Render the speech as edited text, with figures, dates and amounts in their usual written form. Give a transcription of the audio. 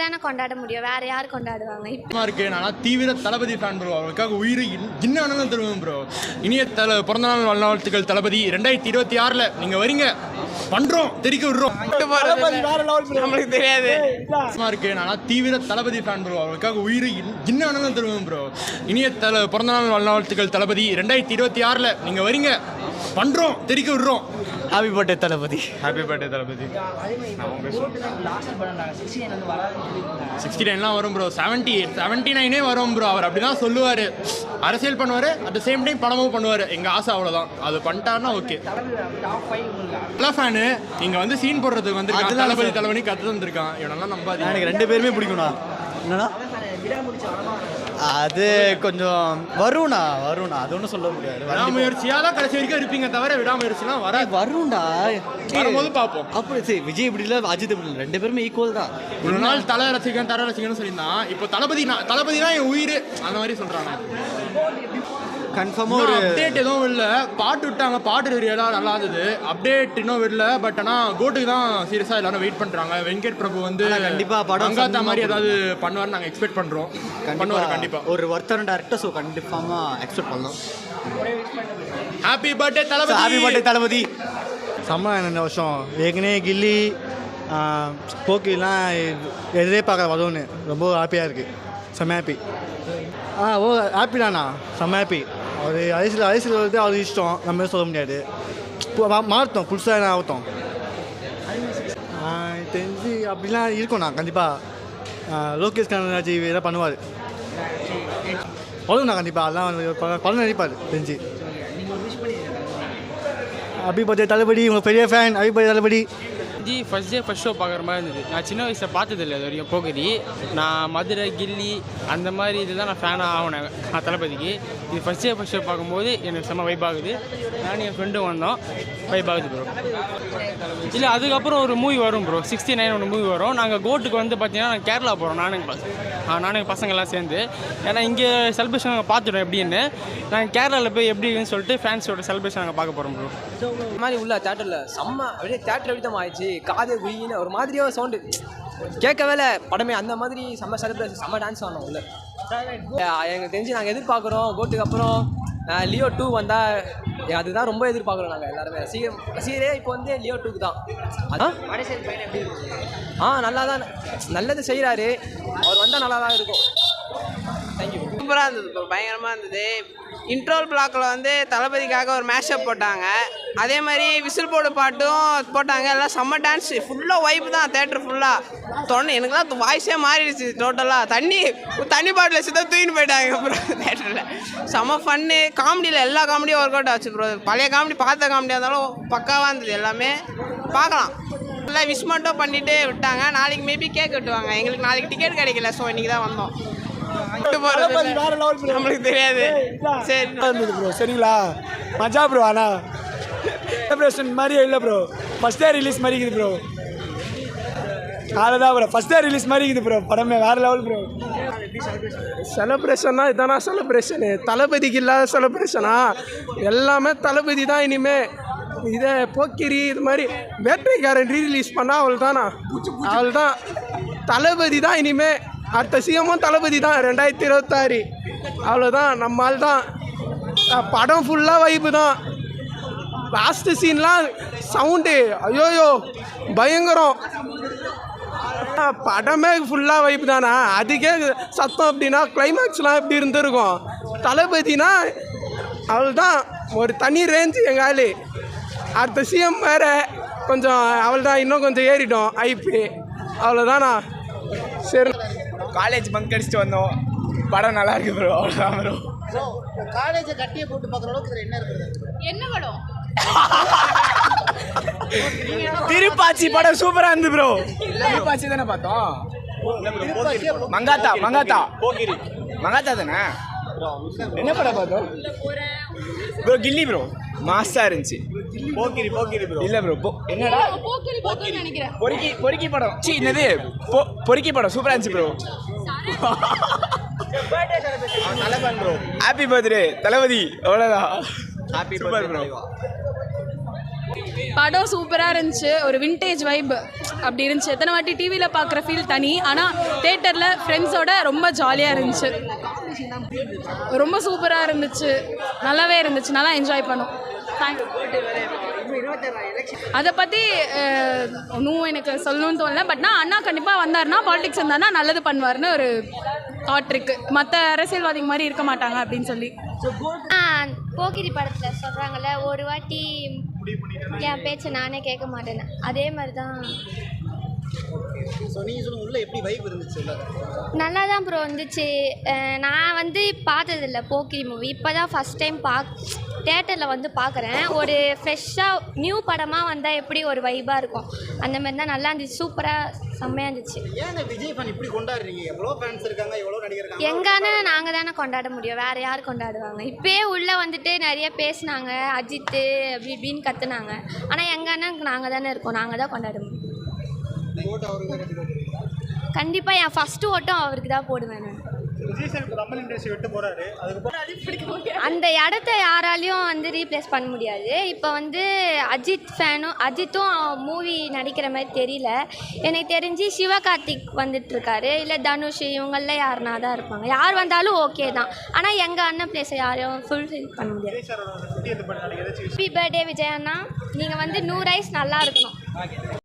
தானே கொண்டாட முடியும், வேற யார் கொண்டாடுவாங்க? இருக்கு நான் தீவிர தளபதி ஃபேன் ப்ரோ. அவருக்காக உயிர் என்ன ஆனாலும் தருவேன் ப்ரோ. இனிய பிறந்தநாள் நல்வாழ்த்துக்கள் தளபதி. 2026 நீங்க வரீங்க, பண்றோம், தெரிக்க விடுறோம். நம்மளுக்கு தெரியாது இருக்கு. நான் தீவிர தளபதி ஃபேன் ப்ரோ. அவருக்காக உயிர் என்ன ஆனாலும் தருவேன் ப்ரோ. இனிய பிறந்தநாள் நல்வாழ்த்துக்கள் தளபதி. 2026 நீங்க வரீங்க, பண்றோம், தெரிக்க விடுறோம். ஹாப்பி பர்த்டே தளபதி. ஹாப்பி பர்த்டே தளபதி. 69 வரும் ப்ரோ. 79 வரும் ப்ரோ. அவர் அப்படிதான் சொல்லுவார். அரசியல் பண்ணுவார், அட் த சேம் டைம் பணமும் பண்ணுவார். எங்கள் ஆசை அவ்வளோதான். அது பண்ணிட்டாருன்னா ஓகே. நல்ல ஃபேனு. இங்கே வந்து சீன் போடுறதுக்கு வந்து தளபதி கற்று வந்திருக்கான். இவனெல்லாம் நம்பாது. எனக்கு 2 பேருமே பிடிக்கும்ண்ணா. என்னன்னா அது கொஞ்சம் வரும்ண்ணா. அது ஒன்றும் சொல்ல முடியாது. விடாமுயற்சியாக தான் கடைசி வரைக்கும் இருப்பீங்க தவிர விடாமுயற்சிலாம் வரும்டா. வரும்போது பார்ப்போம். அப்படி சரி, விஜய் இப்படி இல்லை, அஜித் இப்படி இல்லை, 2 பேருமே ஈக்குவல் தான். ஒரு நாள் தலை ரசிகன்னு சொல்லியிருந்தான். இப்போ தளபதினா என் உயிர் அந்த மாதிரி சொல்கிறாங்க. கன்ஃபார்மாக ஒரு அப்டேட் எதுவும் இல்லை. பாட்டு விட்டாங்க, பாட்டு ரியலாக நல்லா இருந்தது. அப்டேட் இன்னும் இல்லை. பட் ஆனால் கோட்டுக்கு தான் சீரியஸாக எல்லாரும் வெயிட் பண்ணுறாங்க. வெங்கட் பிரபு வந்து கண்டிப்பாக படம் அங்காத்தா மாதிரி ஏதாவது பண்ணுவார்னு நாங்கள் எக்ஸ்பெக்ட் பண்ணுறோம். பண்ணுவார் கண்டிப்பாக. ஒரு ஒருத்தர் டேரக்டர், ஸோ கண்டிப்பாக எக்ஸ்பெக்ட் பண்ணலாம். ஹாப்பி பர்த்டே தளபதி. ஹாப்பி பர்த்டே தளபதி. செம்ம இந்த வருஷம் ஏற்கனவே கில்லி போக்கிலாம் எதிரே பார்க்க வரும்னு ரொம்ப ஹாப்பியாக இருக்குது. செம்ம ஹாப்பி. ஹாப்பி தானா, செம்ம ஹாப்பி. அவர் அரசியல் வந்து அவர் இஷ்டம், நம்ம சொல்ல முடியாது. மாற்றோம், புதுசாக என்ன ஆகட்டும். தெரிஞ்சு அப்படிலாம் இருக்கும்ண்ணா. கண்டிப்பாக லோகேஷ் கனகராஜ் இதெல்லாம் பண்ணுவார். வரும்ண்ணா கண்டிப்பாக. அதெல்லாம் படம் நடிப்பார் தெரிஞ்சு. ஹாப்பி பர்த்டே தளபதி. உங்கள் பெரிய ஃபேன். ஹாப்பி பர்த்டே தளபதி. ஃபர்ஸ்ட் ஷோ பார்க்குற மாதிரி இருந்தது. நான் சின்ன வயசில் பார்த்ததில்லை அது வரைக்கும் போகுதி. நான் மதுரை, கில்லி அந்த மாதிரி இதுதான் நான் ஃபேனாக ஆகினேன் நான் தளபதிக்கு. இது ஃபர்ஸ்ட் ஷோ பார்க்கும்போது எனக்கு செம்ம வைப் ஆகுது. நானும் என் ஃப்ரெண்டும் வந்தோம், வைப் ஆகுது ப்ரோ. இல்லை அதுக்கப்புறம் ஒரு மூவி வரும் ப்ரோ, 69 ஒன்று மூவி வரும். நாங்கள் கோட்டுக்கு வந்து பார்த்தீங்கன்னா நாங்கள் கேரளா போகிறோம். நானும் எங்கள் பசங்கள்லாம் சேர்ந்து. ஏன்னா இங்கே செலிப்ரேஷன் நாங்கள் பார்த்துட்டோம் எப்படின்னு. நாங்கள் கேரளாவில் போய் எப்படின்னு சொல்லிட்டு ஃபேன்ஸோட செலிப்ரேஷன் நாங்கள் பார்க்க போகிறோம் ப்ரோ. இந்த மாதிரி உள்ள தேட்டரில் செம்ம அப்படியே தேட்டர் எப்படி தான் ஆயிடுச்சு. காது குயின்னு ஒரு மாதிரியாக சவுண்டு கேட்கவே இல்லை படமே. அந்த மாதிரி செம்ம செலிப்ரேஷன், செம்ம டான்ஸ் ஆனோம் உள்ள. எங்களுக்கு தெரிஞ்சு நாங்கள் எதிர்பார்க்குறோம் கோட்டுக்கு அப்புறம் லியோ 2 வந்தால் அதுதான் ரொம்ப எதிர்பார்க்குறோம் நாங்கள் எல்லாருமே. ரசிகரே இப்போ வந்து லியோ 2க்கு தான். அதான் நல்லா தான் நல்லது செய்கிறாரு. அவர் வந்தால் நல்லா தான் இருக்கும். தேங்க்யூ. சூப்பராக இருந்தது ப்ரோ, பயங்கரமாக இருந்தது. இன்ட்ரோல் பிளாக்கில் வந்து தளபதிக்காக ஒரு மேஷப் போட்டாங்க. அதே மாதிரி விசில் போட பாட்டும் போட்டாங்க. எல்லாம் செம்ம டான்ஸ், ஃபுல்லாக வைப்பு தான் தேட்டர் ஃபுல்லாக. எனக்குலாம் வாய்ஸே மாறிடுச்சு டோட்டலாக. தண்ணி பாட்டில் சுத்தம் தூக்கின்னு போயிட்டாங்க அப்புறம் தேட்டரில். செம்ம ஃபன்னு. காமெடியில் எல்லா காமெடியும் ஒர்க் அவுட் ஆச்சு ப்ரோ. பழைய காமெடி பார்த்த காமெடியாக இருந்தாலும் பக்காவாக இருந்தது. எல்லாமே பார்க்கலாம். எல்லாம் விஷ் மட்டும் பண்ணிவிட்டு விட்டாங்க. நாளைக்கு மேபி கேக் வெட்டுவாங்க. எங்களுக்கு நாளைக்கு டிக்கெட் கிடைக்கல, ஸோ இன்றைக்கி தான் வந்தோம். நம்மளுக்கு தெரியாது. சரி ப்ரோ, சரிங்களா? மஜா ப்ரோ. ஆனால் செலிப்ரேஷன் மாதிரியே இல்லை ப்ரோ. ஃபர்ஸ்ட் டே ரிலீஸ் மாதிரி இருக்குது ப்ரோ. அவ்வளோதான் ப்ரோ, ஃபர்ஸ்ட் டே ரிலீஸ் மாதிரி இருக்குது ப்ரோ. படமே வேறு லெவல் ப்ரோ. செலிப்ரேஷன்னா இதானா செலிப்ரேஷனு? தளபதிக்கு இல்லாத செலிப்ரேஷனா? எல்லாமே தளபதி தான். இனிமேல் இதே போக்கிரி இது மாதிரி வேட்டைக்காரன் ரீரிலீஸ் பண்ணால் அவள் தான் தளபதி தான். இனிமேல் அடுத்த சிஎம்மும் தளபதி தான் 2026. அவ்வளோதான், நம்மால் தான். படம் ஃபுல்லாக வைப்பு தான். லாஸ்ட்டு சீன்லாம் சவுண்டு ஐயோயோ பயங்கரம். படமே ஃபுல்லாக வைப்பு தானா? அதுக்கே சத்தம் அப்படின்னா கிளைமேக்ஸ்லாம் எப்படி இருந்திருக்கும். தளபதினா அவள் தான் ஒரு தனி ரேஞ்சு. எங்கள் ஆள் அடுத்த சிஎம் வேறு கொஞ்சம் அவள் தான் இன்னும் கொஞ்சம் ஏறிட்டோம் ஐபி. அவ்வளோதானா? சரி, காலேஜ் பங்க் அடிச்சுட்டு வந்தோம். படம் நல்லா இருக்கு ப்ரோ. அவ்வளோதான் ப்ரோ. காலேஜை கட்டியை போட்டு பார்க்குற அளவுக்கு என்ன இருக்குது? என்ன படம்? திருப்பாச்சி படம் சூப்பராக இருந்தது ப்ரோ. திருப்பாச்சி தானே பார்த்தோம். மங்காத்தா தானே. என்ன படம் பார்த்தோம் ப்ரோ? கில்லி ப்ரோ, மாஸ்டா இருந்துச்சு. போக்கிரி ப்ரோ இல்ல ப்ரோ. என்னடா பொறுக்கி படம்? என்னது பொறுக்கி படம் சூப்பரா இருந்துச்சு ப்ரோ. ஹாப்பி பர்த்டே தளபதி. அவ்வளோதான். Happy birthday bro. படம் சூப்பராக இருந்துச்சு. ஒரு விண்டேஜ் வைப் அப்படி இருந்துச்சு. எத்தனை வாட்டி டிவியில் பார்க்குற ஃபீல் தனி. ஆனால் தேட்டரில் ஃப்ரெண்ட்ஸோட ரொம்ப ஜாலியாக இருந்துச்சு. ரொம்ப சூப்பராக இருந்துச்சு. நல்லாவே இருந்துச்சு. நல்லா என்ஜாய் பண்ணோம். தேங்க்யூ. அதை பற்றி இன்னும் எனக்கு சொல்லணும்னு தோணல. பட் நான் அண்ணா கண்டிப்பாக வந்தார்னா, பாலிடிக்ஸ் வந்தார்னா நல்லது பண்ணுவார்னு ஒரு தாட் இருக்குது. மற்ற அரசியல்வாதிங்க மாதிரி இருக்க மாட்டாங்க அப்படின்னு சொல்லி. போக்கிரி படத்தில் சொல்கிறாங்கல்ல, ஒரு வாட்டி என் பேச்சை நானே கேட்க மாட்டேன்னு, அதே மாதிரி தான். ஸோ நீங்கள் சொல்லுங்கள், உள்ள எப்படி வைப் இருந்துச்சு? நல்லா தான் ப்ரோ இருந்துச்சு. நான் வந்து பார்த்ததில்ல போக்கிரி மூவி. இப்போ தான் ஃபஸ்ட் டைம் தேட்டரில் வந்து பார்க்குறேன். ஒரு ஃப்ரெஷ்ஷாக நியூ படமாக வந்தால் எப்படி ஒரு வைப்பாக இருக்கும், அந்த மாதிரி தான் நல்லா இருந்துச்சு. சூப்பராக செம்மையாக இருந்துச்சு. ஏன் விஜய் ஃபேன் இப்படி கொண்டாடுறீங்க? எவ்வளோ ஃபேன்ஸ் இருக்காங்க, எவ்வளோ நடிகர் இருக்காங்க. எங்கன்னா நாங்கள் தானே கொண்டாட முடியும், வேறு யார் கொண்டாடுவாங்க? இப்போயே உள்ளே வந்துட்டு நிறைய பேசினாங்க, அஜித்து அப்படி இப்படின்னு கற்றுனாங்க. ஆனால் எங்கன்னா நாங்கள் தானே இருக்கோம், நாங்கள் தான் கொண்டாட முடியும். கண்டிப்பாக என் ஃபஸ்ட்டு ஓட்டம் அவருக்கு தான் போடுவேன் நான். அந்த இடத்த யாராலையும் வந்து ரீப்ளேஸ் பண்ண முடியாது. இப்போ வந்து அஜித்தும் மூவி நடிக்கிற மாதிரி தெரியல. எனக்கு தெரிஞ்சு சிவகார்த்திக் வந்துட்டுருக்காரு, இல்லை தனுஷ், இவங்களில் யாருனா தான் இருப்பாங்க. யார் வந்தாலும் ஓகே தான். ஆனால் எங்கள் அண்ணன் பிளேஸை யாரையும் ஃபுல்ஃபில் பண்ண முடியாது. ஹாப்பி பர்த்டே விஜய் அண்ணா. நீங்கள் வந்து 100 ஐஸ் நல்லா இருக்கணும்.